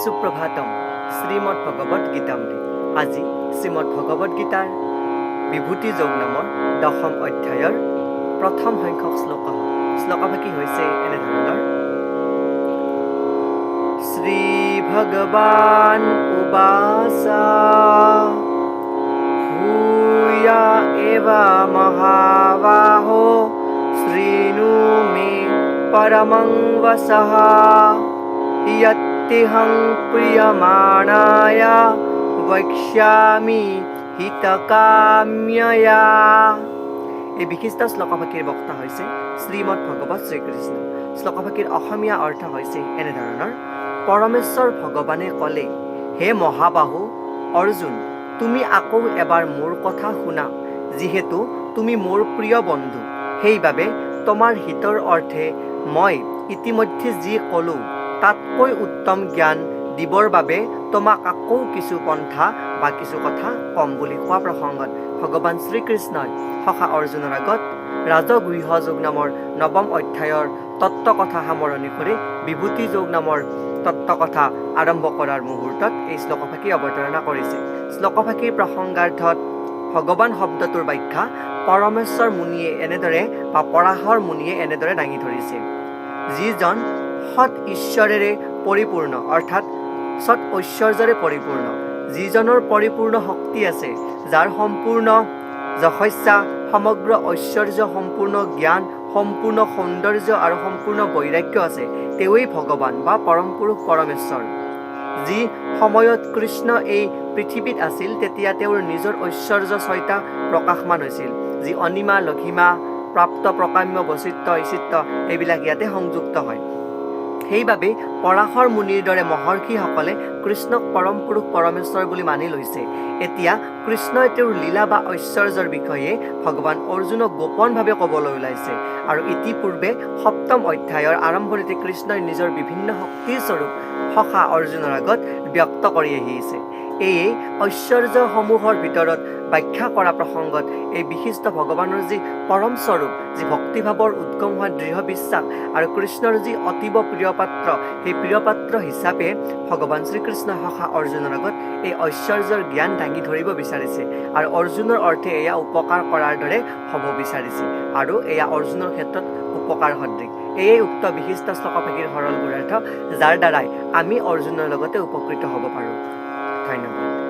সুপ্ৰভাতম শ্ৰীমদ ভগবত গীতামৃত। আজি শ্ৰীমদ ভগবত গীতাৰ বিভূতি যোগ নামৰ দশম অধ্যায়ৰ প্ৰথম সংখ্যক শ্লোকভাগী হৈছে এনেধৰণৰ। শ্ৰী ভগৱান উবাচা ভূয়া এবা মহাবাহো শ্ৰীণু মে পৰমং বসঃ यत्तेऽहं प्रीयमाणाय वक्ष्यामि হিতকাম্যয়া। এই বিশিষ্ট শ্লোকভাগীৰ বক্তা হৈছে শ্ৰীমদ ভগৱত শ্ৰীকৃষ্ণ। শ্লোকভাগীৰ অসমীয়া অৰ্থ হৈছে এনেধৰণৰ। পৰমেশ্বৰ ভগৱানে ক'লে, হে মহাবাহু অৰ্জুন, তুমি আকৌ এবাৰ মোৰ কথা শুনা। যিহেতু তুমি মোৰ প্ৰিয় বন্ধু, সেইবাবে তোমাৰ হিতৰ অৰ্থে মই ইতিমধ্যে যি ক'লোঁ তাতকৈ উত্তম জ্ঞান দিবৰ বাবে তোমাক আকৌ কিছু পন্থা বা কিছু কথা কম বুলি কোৱা প্ৰসংগত ভগৱান শ্ৰীকৃষ্ণই সখা অৰ্জুনৰ আগত ৰাজগৃহ যোগ নামৰ নৱম অধ্যায়ৰ তত্ত্বকথা সামৰণি কৰি বিভূতি যোগ নামৰ তত্ত্বকথা আৰম্ভ কৰাৰ মুহূৰ্তত এই শ্লোকভাগী অৱতাৰণা কৰিছে। শ্লোকভাগীৰ প্ৰসংগাৰ্থত ভগৱান শব্দটোৰ ব্যাখ্যা পৰমেশ্বৰ মুনিয়ে এনেদৰে বা পৰাশৰ মুনিয়ে এনেদৰে দাঙি ধৰিছে। যিজন সৎ ঈশ্বৰেৰে পৰিপূৰ্ণ অৰ্থাৎ সৎ ঐশ্বৰ্যৰে পৰিপূৰ্ণ, যিজনৰ পৰিপূৰ্ণ শক্তি আছে, যাৰ সম্পূৰ্ণ যশস্যা, সমগ্ৰ ঐশ্বৰ্য, সম্পূৰ্ণ জ্ঞান, সম্পূৰ্ণ সৌন্দৰ্য আৰু সম্পূৰ্ণ বৈৰাগ্য আছে, তেওঁৱেই ভগৱান বা পৰম পুৰুষ পৰমেশ্বৰ। যি সময়ত কৃষ্ণ এই পৃথিৱীত আছিল তেতিয়া তেওঁৰ নিজৰ ঐশ্বৰ্য ছয়টা প্ৰকাশমান হৈছিল, যি অনিমা, লঘিমা, প্ৰাপ্ত, প্ৰকাম্য, বচিত্ৰ, ইচিত্ৰ এইবিলাক ইয়াতে সংযুক্ত হয়। সেইবাবে পৰাশৰ মুনিৰ দৰে মহৰ্ষিসকলে কৃষ্ণক পৰম পুৰুষ পৰমেশ্বৰ বুলি মানি লৈছে। এতিয়া কৃষ্ণই তেওঁৰ লীলা বা ঐশ্বৰ্যৰ বিষয়ে ভগৱান অৰ্জুনক গোপনভাৱে ক'বলৈ ওলাইছে। আৰু ইতিপূৰ্বে সপ্তম অধ্যায়ৰ আৰম্ভণিতে কৃষ্ণই নিজৰ বিভিন্ন শক্তিৰ স্বৰূপ সখা অৰ্জুনৰ আগত ব্যক্ত কৰি আহিছে। এই ঐশ্বৰ্যসমূহৰ ভিতৰত ব্যাখ্যা কৰা প্ৰসংগত এই বিশিষ্ট ভগৱানৰ যি পৰম স্বৰূপ, যি ভক্তিভাৱৰ উদ্গম হোৱা দৃঢ় বিশ্বাস আৰু কৃষ্ণৰ যি অতীৱ প্ৰিয়পাত্ৰ, সেই প্ৰিয়পাত্ৰ হিচাপে ভগৱান শ্ৰীকৃষ্ণই সখা অৰ্জুনৰ আগত এই ঐশ্বৰ্যৰ জ্ঞান দাঙি ধৰিব বিচাৰিছে আৰু অৰ্জুনৰ অৰ্থে এয়া উপকাৰ কৰাৰ দৰে হ'ব বিচাৰিছে আৰু এয়া অৰ্জুনৰ ক্ষেত্ৰত উপকাৰ সদৃশ। এয়ে উক্ত বিশিষ্ট শ্লোকভাগীৰ সৰল গুণাৰ্থ, যাৰ দ্বাৰাই আমি অৰ্জুনৰ লগতে উপকৃত হ'ব পাৰোঁ। ধন্যবাদ।